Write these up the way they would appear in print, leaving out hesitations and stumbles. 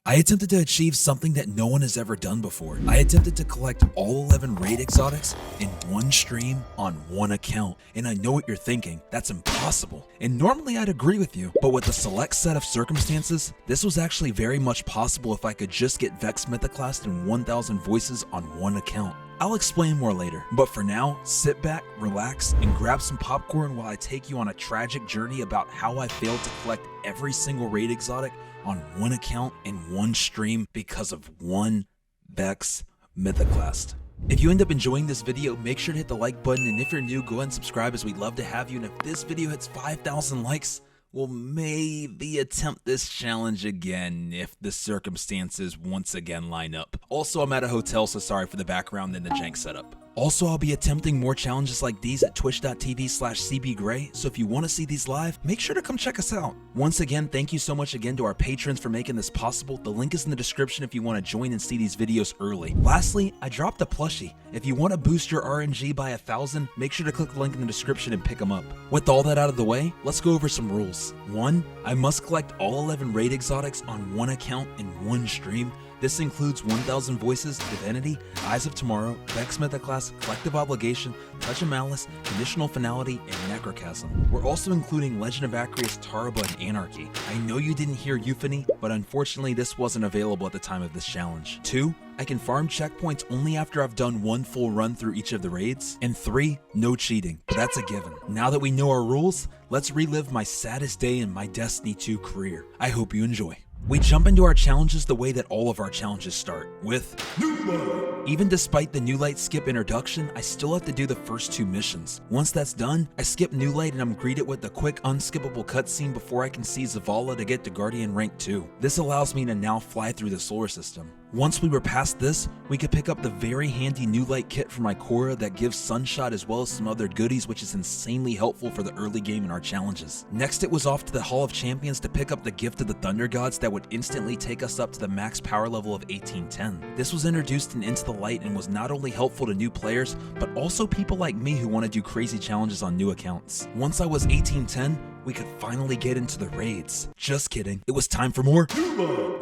I attempted to achieve something that no one has ever done before. I attempted to collect all 11 raid exotics in one stream on one account. And I know what you're thinking, that's impossible. And normally I'd agree with you, but with a select set of circumstances, this was actually very much possible if I could just get Vex Mythoclast and 1000 voices on one account. I'll explain more later, but for now, sit back, relax, and grab some popcorn while I take you on a tragic journey about how I failed to collect every single raid exotic on one account in one stream because of one Vex Mythoclast. If you end up enjoying this video, make sure to hit the like button, and if you're new, go ahead and subscribe as we'd love to have you, and if this video hits 5,000 likes, we'll maybe attempt this challenge again if the circumstances once again line up. Also, I'm at a hotel, so sorry for the background and the jank setup. Also, I'll be attempting more challenges like these at twitch.tv/cbgray, so if you want to see these live, make sure to come check us out. Once again, thank you so much again to our patrons for making this possible. The link is in the description if you want to join and see these videos early. Lastly, I dropped a plushie. If you want to boost your RNG by 1,000, make sure to click the link in the description and pick them up. With all that out of the way, let's go over some rules. 1. I must collect all 11 raid exotics on one account in one stream. This includes 1000 Voices, Divinity, Eyes of Tomorrow, Vex Mythoclast, Collective Obligation, Touch of Malice, Conditional Finality, and Necrochasm. We're also including Legend of Acreus, Taraba, and Anarchy. I know you didn't hear Euphony, but unfortunately this wasn't available at the time of this challenge. 2. I can farm checkpoints only after I've done one full run through each of the raids. And 3. No cheating, but that's a given. Now that we know our rules, let's relive my saddest day in my Destiny 2 career. I hope you enjoy. We jump into our challenges the way that all of our challenges start, with New Light. Even despite the New Light skip introduction, I still have to do the first 2 missions. Once that's done, I skip New Light and I'm greeted with the quick unskippable cutscene before I can see Zavala to get to Guardian rank 2. This allows me to now fly through the solar system. Once we were past this, we could pick up the very handy New Light kit from Ikora that gives Sunshot as well as some other goodies, which is insanely helpful for the early game in our challenges. Next, it was off to the Hall of Champions to pick up the Gift of the Thunder Gods that would instantly take us up to the max power level of 1810. This was introduced in Into the Light and was not only helpful to new players, but also people like me who want to do crazy challenges on new accounts. Once I was 1810, we could finally get into the raids. Just kidding, it was time for more.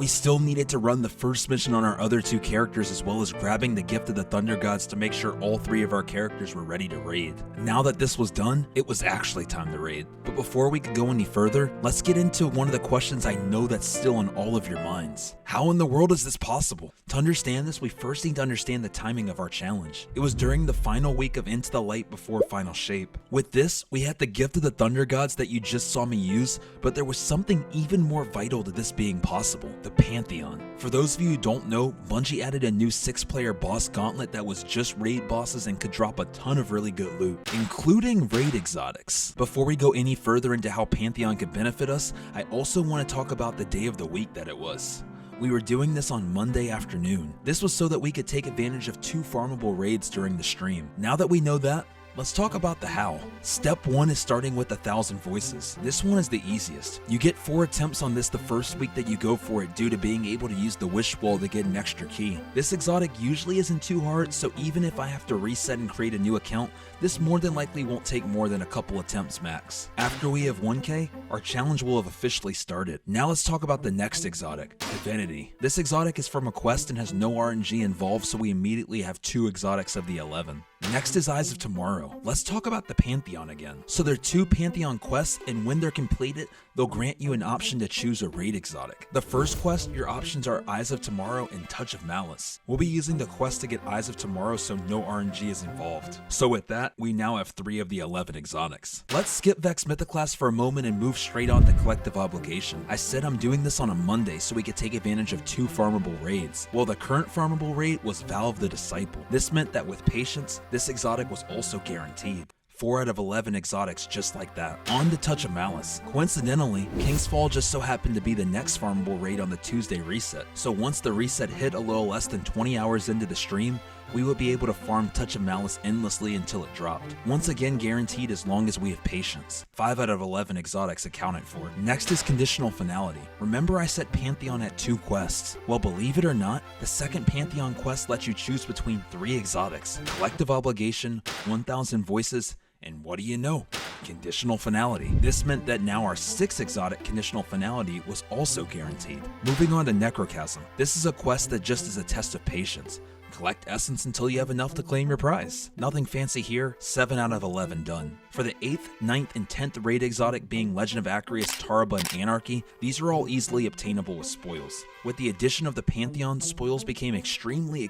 We still needed to run the first mission on our other 2 characters as well as grabbing the Gift of the Thunder Gods to make sure all 3 of our characters were ready to raid. Now that this was done, it was actually time to raid. But before we could go any further, let's get into one of the questions I know that's still on all of your minds. How in the world is this possible? To understand this, we first need to understand the timing of our challenge. It was during the final week of Into the Light before Final Shape. With this, we had the Gift of the Thunder Gods that you just saw me use, but there was something even more vital to this being possible: the Pantheon. For those of you who don't know, Bungie added a new 6-player boss gauntlet that was just raid bosses and could drop a ton of really good loot, including raid exotics. Before we go any further into how Pantheon could benefit us, I also want to talk about the day of the week that it was. We were doing this on Monday afternoon. This was so that we could take advantage of 2 farmable raids during the stream. Now that we know that, let's talk about the how. Step 1 is starting with 1000 Voices. This one is the easiest. You get 4 attempts on this the first week that you go for it due to being able to use the wish wall to get an extra key. This exotic usually isn't too hard, so even if I have to reset and create a new account, this more than likely won't take more than a couple attempts max. After we have 1k, our challenge will have officially started. Now let's talk about the next exotic, Divinity. This exotic is from a quest and has no RNG involved, so we immediately have 2 exotics of the 11. Next is Eyes of Tomorrow. Let's talk about the Pantheon again. So there are 2 Pantheon quests, and when they're completed, they'll grant you an option to choose a raid exotic. The first quest, your options are Eyes of Tomorrow and Touch of Malice. We'll be using the quest to get Eyes of Tomorrow, so no RNG is involved. So with that, we now have 3 of the 11 exotics. Let's skip Vex Mythoclast for a moment and move straight on to Collective Obligation. I said I'm doing this on a Monday so we could take advantage of 2 farmable raids. Well, the current farmable raid was Valve the Disciple. This meant that with patience, this exotic was also guaranteed. 4 out of 11 exotics just like that. On to Touch of Malice. Coincidentally, King's Fall just so happened to be the next farmable raid on the Tuesday reset. So once the reset hit a little less than 20 hours into the stream, we would be able to farm Touch of Malice endlessly until it dropped. Once again guaranteed as long as we have patience. 5 out of 11 exotics accounted for. Next is Conditional Finality. Remember I set Pantheon at 2 quests? Well, believe it or not, the second Pantheon quest lets you choose between 3 exotics: Collective Obligation, 1000 Voices, and what do you know? conditional finality. This meant that now our 6th exotic conditional finality was also guaranteed. Moving on to Necrochasm. This is a quest that just is a test of patience. Collect essence until you have enough to claim your prize. Nothing fancy here, 7 out of 11 done. For the 8th, 9th, and 10th raid exotic being Legend of Acreus, Taraba, and Anarchy, these are all easily obtainable with spoils. With the addition of the Pantheon, spoils became extremely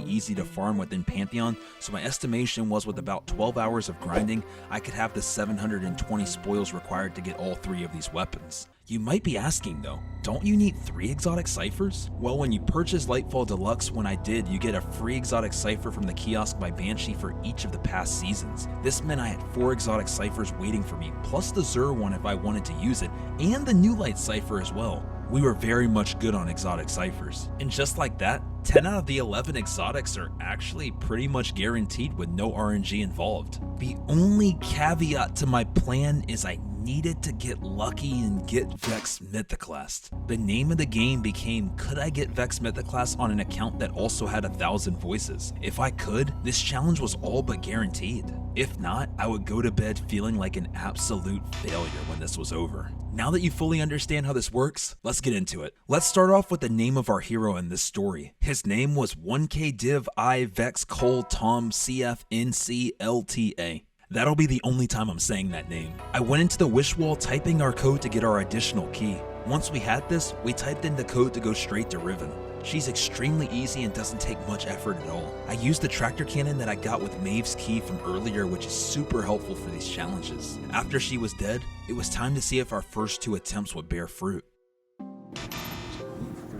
easy to farm within Pantheon, so my estimation was with about 12 hours of grinding, I could have the 720 spoils required to get all 3 of these weapons. You might be asking though, don't you need 3 exotic ciphers? Well, when you purchase Lightfall Deluxe, when I did, you get a free exotic cipher from the kiosk by Banshee for each of the past seasons. This meant I had 4 exotic ciphers waiting for me, plus the Zur one if I wanted to use it, and the New Light cipher as well. We were very much good on exotic ciphers. And just like that, 10 out of the 11 exotics are actually pretty much guaranteed with no RNG involved. The only caveat to my plan is I needed to get lucky and get Vex Mythoclast. The name of the game became, could I get Vex Mythoclast on an account that also had 1,000 voices? If I could, this challenge was all but guaranteed. If not, I would go to bed feeling like an absolute failure when this was over. Now that you fully understand how this works, let's get into it. Let's start off with the name of our hero in this story. His name was 1K Div I Vex Cole Tom CF NC LTA. That'll be the only time I'm saying that name. I went into the wish wall typing our code to get our additional key. Once we had this, we typed in the code to go straight to Riven. She's extremely easy and doesn't take much effort at all. I used the tractor cannon that I got with Maeve's key from earlier, which is super helpful for these challenges. After she was dead, it was time to see if our first 2 attempts would bear fruit.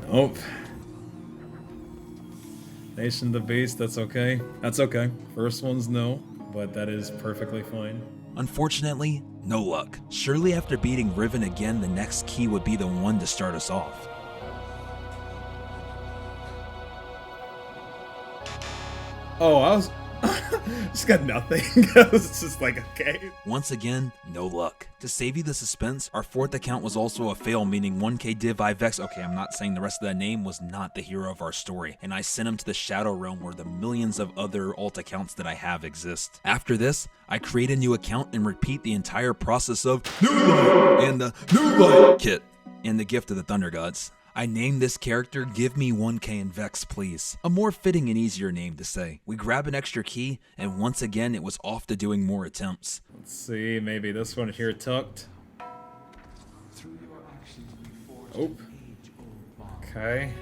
Nope. Nation the Beast, that's okay. That's okay. First one's no, but that is perfectly fine. Unfortunately, no luck. Surely after beating Riven again, the next key would be the one to start us off. Oh, I was just got nothing. I was just like, okay. Once again, no luck. To save you the suspense, our 4th account was also a fail, meaning 1K Div I Vex. Okay, I'm not saying the rest of that name was not the hero of our story, and I sent him to the Shadow Realm where the millions of other alt accounts that I have exist. After this, I create a new account and repeat the entire process of New Light and the New Light kit and the Gift of the Thunder Gods. I named this character Give Me 1K and Vex Please, a more fitting and easier name to say. We grab an extra key, and once again it was off to doing more attempts. Let's see, maybe this one here tucked. Oh. Okay.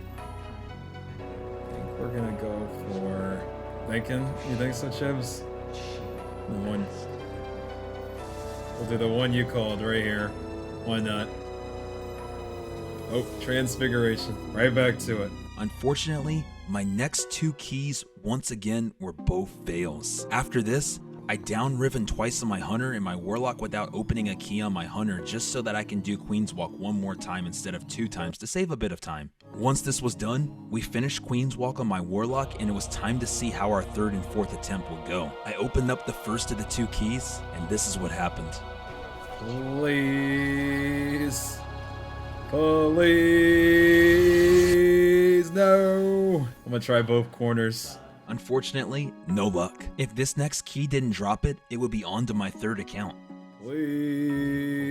I think we're gonna go for Lincoln. You think so, Chibs? The one. We'll do the one you called right here. Why not? Oh, Transfiguration. Right back to it. Unfortunately, my next 2 keys once again were both fails. After this, I down Riven twice on my Hunter and my Warlock without opening a key on my Hunter just so that I can do Queen's Walk 1 more time instead of 2 times to save a bit of time. Once this was done, we finished Queen's Walk on my Warlock and it was time to see how our 3rd and 4th attempt would go. I opened up the first of the 2 keys and this is what happened. Please. Please, no. I'm gonna try both corners. Unfortunately, no luck. If this next key didn't drop it, it would be on to my 3rd account. Please.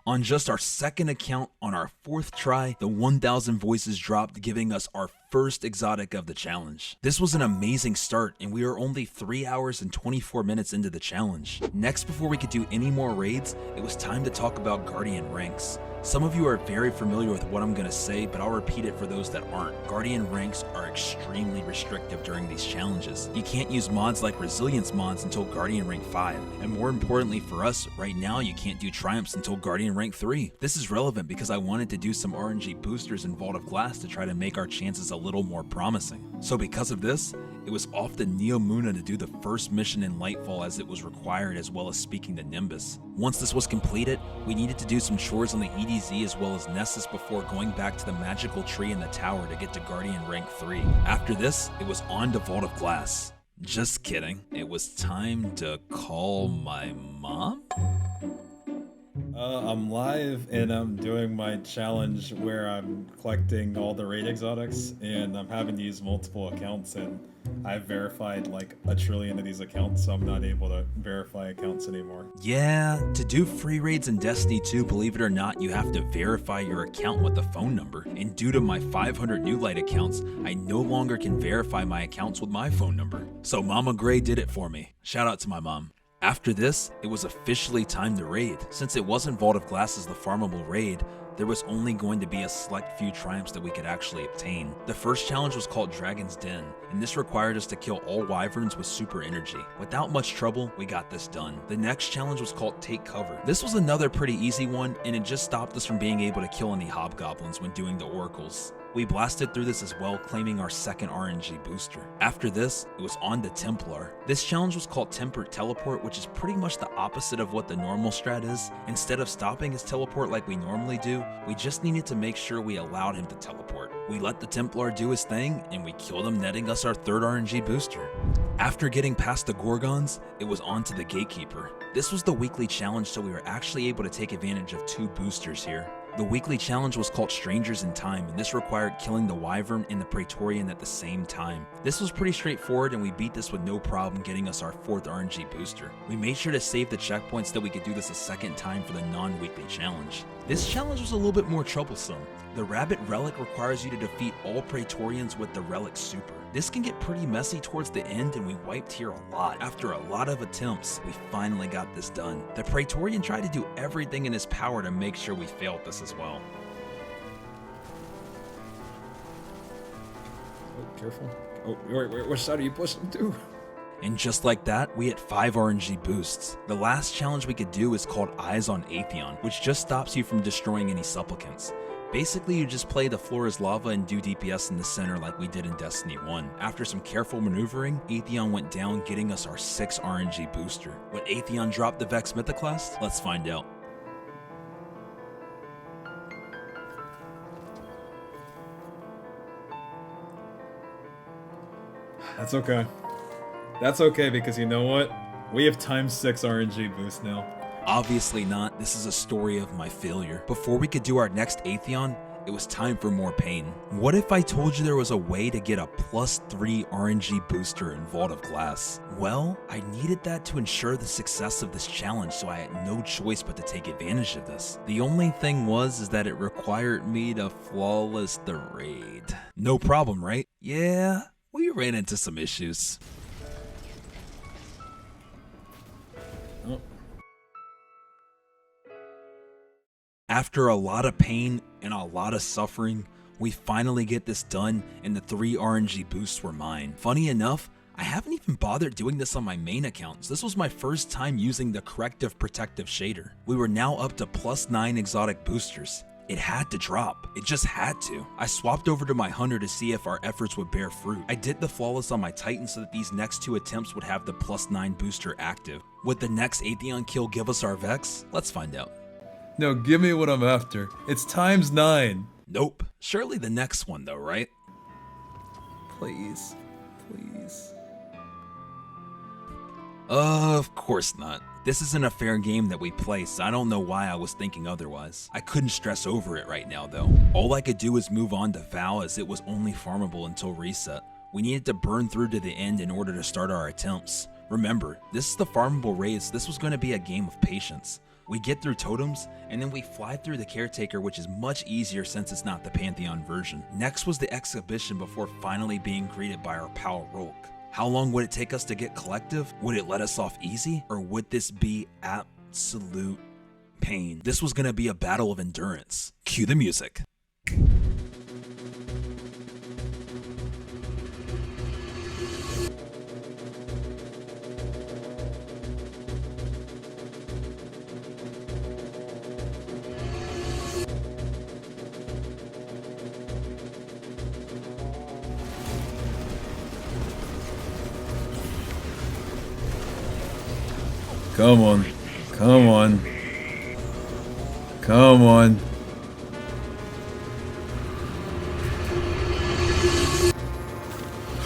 On just our 2nd account, on our 4th try, the 1,000 voices dropped, giving us our first exotic of the challenge. This was an amazing start, and we are only 3 hours and 24 minutes into the challenge. Next, before we could do any more raids, it was time to talk about Guardian ranks. Some of you are very familiar with what I'm going to say, but I'll repeat it for those that aren't. Guardian ranks are extremely restrictive during these challenges. You can't use mods like Resilience mods until Guardian rank 5, and more importantly for us, right now you can't do Triumphs until Guardian rank 3. This is relevant because I wanted to do some RNG boosters in Vault of Glass to try to make our chances a little more promising. So because of this, it was off to Neo Muna to do the first mission in Lightfall as it was required, as well as speaking to Nimbus. Once this was completed, we needed to do some chores on the EDZ as well as Nessus before going back to the magical tree in the tower to get to Guardian rank 3. After this, it was on to Vault of Glass. Just kidding. It was time to call my mom? I'm live and I'm doing my challenge where I'm collecting all the raid exotics and I'm having to use multiple accounts, and I've verified like a trillion of these accounts, so I'm not able to verify accounts anymore. Yeah, to do free raids in Destiny 2, believe it or not, you have to verify your account with a phone number. And due to my 500 New Light accounts, I no longer can verify my accounts with my phone number. So Mama Gray did it for me. Shout out to my mom. After this, it was officially time to raid. Since it wasn't Vault of Glass as the farmable raid, there was only going to be a select few triumphs that we could actually obtain. The first challenge was called Dragon's Den, and this required us to kill all wyverns with super energy. Without much trouble, we got this done. The next challenge was called Take Cover. This was another pretty easy one, and it just stopped us from being able to kill any hobgoblins when doing the oracles. We blasted through this as well, claiming our second RNG booster. After this, it was on to Templar. This challenge was called Tempered Teleport, which is pretty much the opposite of what the normal strat is. Instead of stopping his teleport like we normally do, we just needed to make sure we allowed him to teleport. We let the Templar do his thing, and we killed him, netting us our third RNG booster. After getting past the Gorgons, it was on to the Gatekeeper. This was the weekly challenge, so we were actually able to take advantage of 2 boosters here. The weekly challenge was called Strangers in Time, and this required killing the Wyvern and the Praetorian at the same time. This was pretty straightforward, and we beat this with no problem, getting us our 4th RNG booster. We made sure to save the checkpoints so that we could do this a second time for the non-weekly challenge. This challenge was a little bit more troublesome. The Rabbit Relic requires you to defeat all Praetorians with the Relic Super. This can get pretty messy towards the end, and we wiped here a lot. After a lot of attempts, we finally got this done. The Praetorian tried to do everything in his power to make sure we failed this as well. Oh, careful. Oh, wait, which side are you pushing to? And just like that, we hit 5 RNG boosts. The last challenge we could do is called Eyes on Atheon, which just stops you from destroying any supplicants. Basically, you just play the floor as lava and do DPS in the center like we did in Destiny 1. After some careful maneuvering, Atheon went down, getting us our 6th RNG booster. Would Atheon drop the Vex Mythoclast? Let's find out. That's okay. That's okay, because you know what? We have times 6 RNG boost now. Obviously not. This is a story of my failure. Before we could do our next Atheon, it was time for more pain. What if I told you there was a way to get a +3 RNG booster in Vault of Glass? Well, I needed that to ensure the success of this challenge, so I had no choice but to take advantage of this. The only thing is that it required me to flawless the raid. No problem, right? Yeah, we ran into some issues. Oh. After a lot of pain and a lot of suffering, we finally get this done, and the 3 RNG boosts were mine. Funny enough, I haven't even bothered doing this on my main account. This was my first time using the Corrective Protective Shader. We were now up to +9 exotic boosters. It had to drop. It just had to. I swapped over to my Hunter to see if our efforts would bear fruit. I did the flawless on my Titan so that these next 2 attempts would have the +9 booster active. Would the next Atheon kill give us our Vex? Let's find out. No, give me what I'm after. It's times 9. Nope. Surely the next one though, right? Please. Please. Of course not. This isn't a fair game that we play, so I don't know why I was thinking otherwise. I couldn't stress over it right now though. All I could do was move on to Vow, as it was only farmable until reset. We needed to burn through to the end in order to start our attempts. Remember, this is the farmable raid, so this was going to be a game of patience. We get through totems, and then we fly through the Caretaker, which is much easier since it's not the Pantheon version. Next was the exhibition before finally being greeted by our pal Rolk. How long would it take us to get collective? Would it let us off easy? Or would this be absolute pain? This was gonna be a battle of endurance. Cue the music. Come on. Come on. Come on.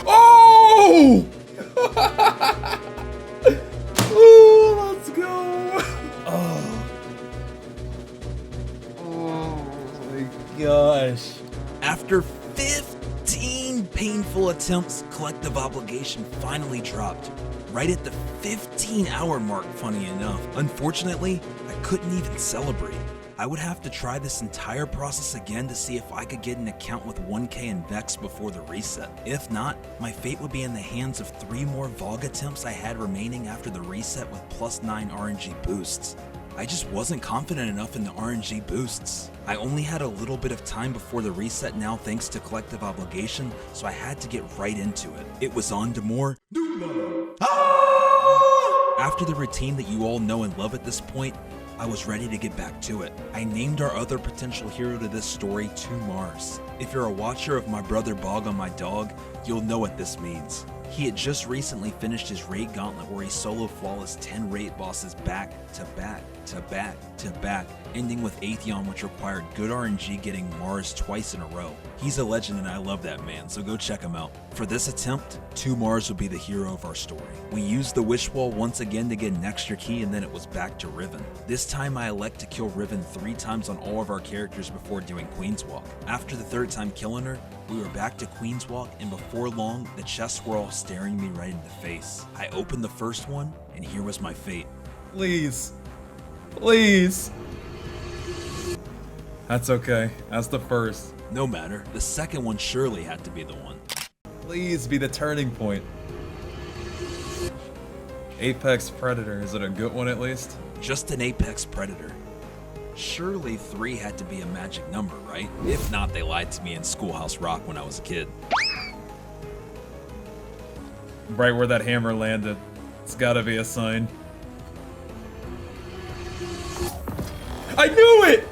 Oh! Ooh, let's go. Oh. attempts, collective obligation finally dropped. Right at the 15-hour mark, funny enough. Unfortunately, I couldn't even celebrate. I would have to try this entire process again to see if I could get an account with 1k in Vex before the reset. If not, my fate would be in the hands of 3 more VOG attempts I had remaining after the reset with +9 RNG boosts. I just wasn't confident enough in the RNG boosts. I only had a little bit of time before the reset now thanks to collective obligation, so I had to get right into it. It was on to more After the routine that you all know and love at this point, I was ready to get back to it. I named our other potential hero to this story 2 Mars. If you're a watcher of my brother Bog on my dog, you'll know what this means. He had just recently finished his raid gauntlet where he solo flawless 10 raid bosses back to back to back to back, ending with Atheon, which required good RNG getting Mars twice in a row. He's a legend and I love that man, so go check him out. For this attempt, 2 Mars would be the hero of our story. We used the wish wall once again to get an extra key and then it was back to Riven. This time I elect to kill Riven 3 times on all of our characters before doing Queen's Walk. After the 3rd time killing her, we were back to Queen's Walk and before long, the chests were all staring me right in the face. I opened the first one and here was my fate. Please. Please. That's okay. That's the first. No matter, the second one surely had to be the one. Please be the turning point. Apex Predator, is it a good one at least? Just an Apex Predator. Surely 3 had to be a magic number, right? If not, they lied to me in Schoolhouse Rock when I was a kid. Right where that hammer landed. It's gotta be a sign. I knew it!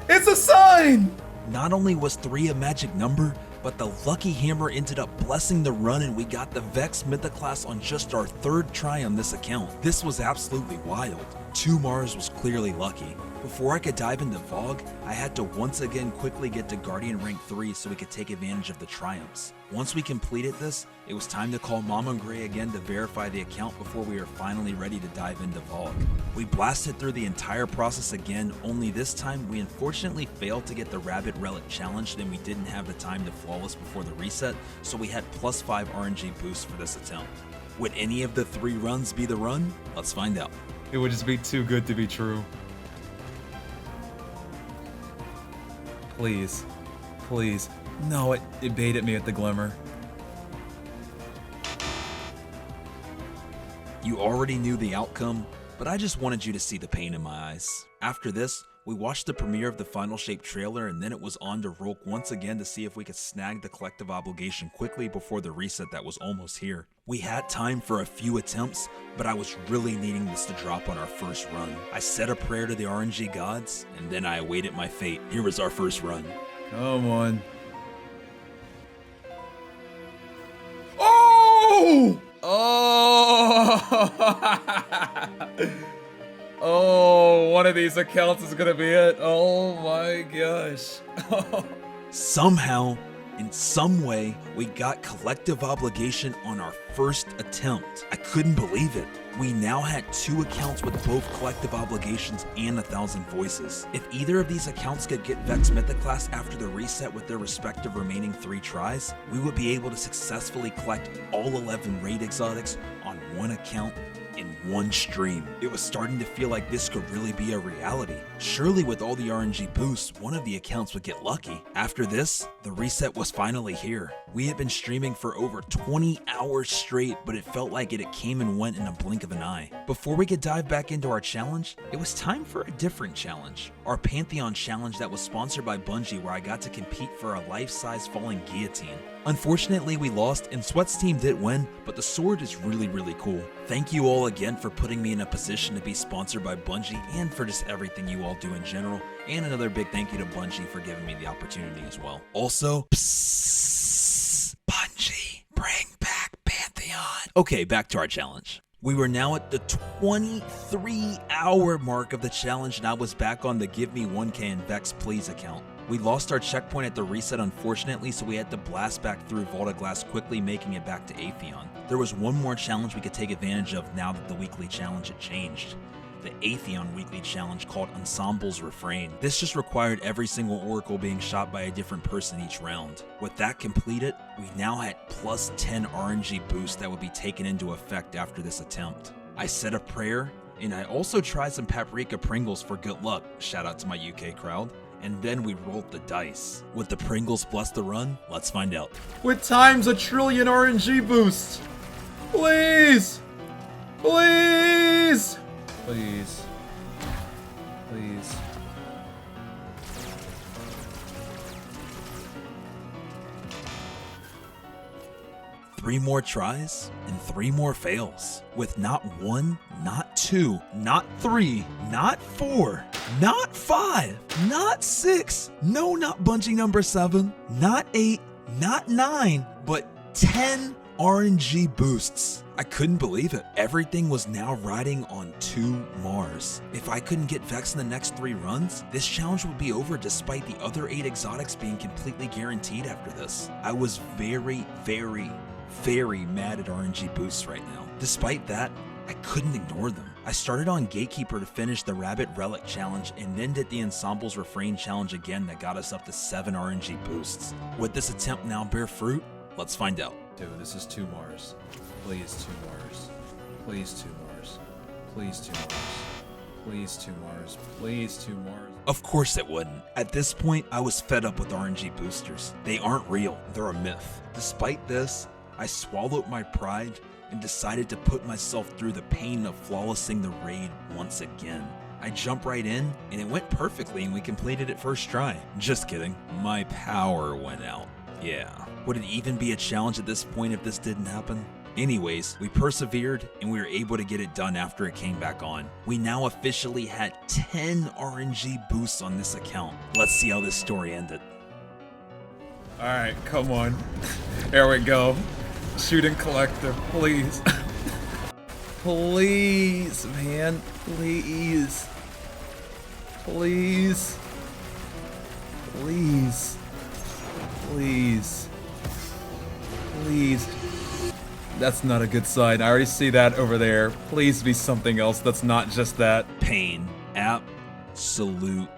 It's a sign! Not only was 3 a magic number, but the lucky hammer ended up blessing the run and we got the Vex Mythoclast on just our 3rd try on this account. This was absolutely wild. 2 Mars was clearly lucky. Before I could dive into VOG, I had to once again quickly get to Guardian rank 3 so we could take advantage of the triumphs. Once we completed this, it was time to call Mama Gray again to verify the account before we were finally ready to dive into VOG. We blasted through the entire process again, only this time we unfortunately failed to get the Rabbit Relic challenge and we didn't have the time to flawless before the reset, so we had +5 RNG boost for this attempt. Would any of the 3 runs be the run? Let's find out. It would just be too good to be true. Please. Please. No, it baited me at the glimmer. You already knew the outcome, but I just wanted you to see the pain in my eyes. After this, we watched the premiere of the Final Shape trailer and then it was on to Rolk once again to see if we could snag the collective obligation quickly before the reset that was almost here. We had time for a few attempts, but I was really needing this to drop on our first run. I said a prayer to the RNG gods, and then I awaited my fate. Here was our first run. Come on. Oh! Oh! Oh, one of these accounts is gonna be it. Oh my gosh. Somehow, in some way, we got collective obligation on our first attempt. I couldn't believe it. We now had 2 accounts with both collective obligations and 1,000 voices. If either of these accounts could get Vex Mythoclast after the reset with their respective remaining 3 tries, we would be able to successfully collect all 11 raid exotics on 1 account in 1 stream. It was starting to feel like this could really be a reality. Surely with all the RNG boosts, one of the accounts would get lucky. After this, the reset was finally here. We had been streaming for over 20 hours straight, but it felt like it came and went in a blink of an eye. Before we could dive back into our challenge, it was time for a different challenge. Our Pantheon challenge that was sponsored by Bungie, where I got to compete for a life-size falling guillotine. Unfortunately, we lost and Sweat's team did win, but the sword is really cool. Thank you all again for putting me in a position to be sponsored by Bungie and for just everything you all do in general. And another big thank you to Bungie for giving me the opportunity as well. Also, psst, Bungie, bring back Pantheon. Okay, back to our challenge. We were now at the 23-hour mark of the challenge and I was back on the Give Me 1k in Vex Please account. We lost our checkpoint at the reset unfortunately, so we had to blast back through Vault of Glass quickly, making it back to Atheon. There was one more challenge we could take advantage of now that the weekly challenge had changed. the Atheon weekly challenge called Ensemble's Refrain. This just required every single oracle being shot by a different person each round. With that completed, we now had plus 10 RNG boosts that would be taken into effect after this attempt. I said a prayer, and I also tried some paprika Pringles for good luck, shout out to my UK crowd, and then we rolled the dice. Would the Pringles bless the run? Let's find out. With times a trillion RNG boosts! Please! Please! Please. Please. Three more tries and 3 more fails, with not 1, not 2, not 3, not 4, not 5, not 6, no, not bungee number 7, not 8, not 9, but 10 RNG boosts. I couldn't believe it. Everything was now riding on 2 Mars. If I couldn't get Vex in the next 3 runs, this challenge would be over despite the other 8 exotics being completely guaranteed after this. I was very mad at RNG boosts right now. Despite that, I couldn't ignore them. I started on Gatekeeper to finish the Rabbit Relic challenge and then did the Ensemble's Refrain challenge again that got us up to 7 RNG boosts. Would this attempt now bear fruit? Let's find out. Dude, this is 2 Mars. Please 2 Mars. Please 2 Mars. Please 2 Mars. Please 2 Mars. Please 2 Mars. Of course it wouldn't. At this point, I was fed up with RNG boosters. They aren't real, they're a myth. Despite this, I swallowed my pride and decided to put myself through the pain of flawlessing the raid once again. I jumped right in, and it went perfectly and we completed it first try. Just kidding. My power went out. Yeah. Would it even be a challenge at this point if this didn't happen? Anyways, we persevered and we were able to get it done after it came back on. We now officially had 10 RNG boosts on this account. Let's see how this story ended. Alright, come on. There we go. Shooting collective, please. Please, man. Please. Please. Please. Please. Please. That's not a good sign. I already see that over there. Please be something else that's not just that. Pain. Absolute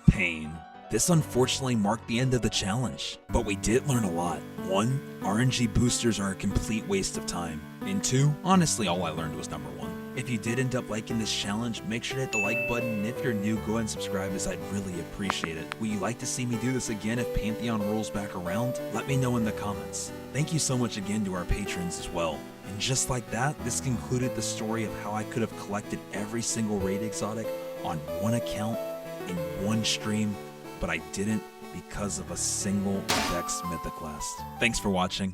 pain. This unfortunately marked the end of the challenge, but we did learn a lot. 1, RNG boosters are a complete waste of time. And 2, honestly all I learned was number 1. If you did end up liking this challenge, make sure to hit the like button, and if you're new, go ahead and subscribe as I'd really appreciate it. Would you like to see me do this again if Pantheon rolls back around? Let me know in the comments. Thank you so much again to our patrons as well. And just like that, this concluded the story of how I could have collected every single raid exotic on one account in one stream, but I didn't because of a single Vex Mythoclast. Thanks for watching.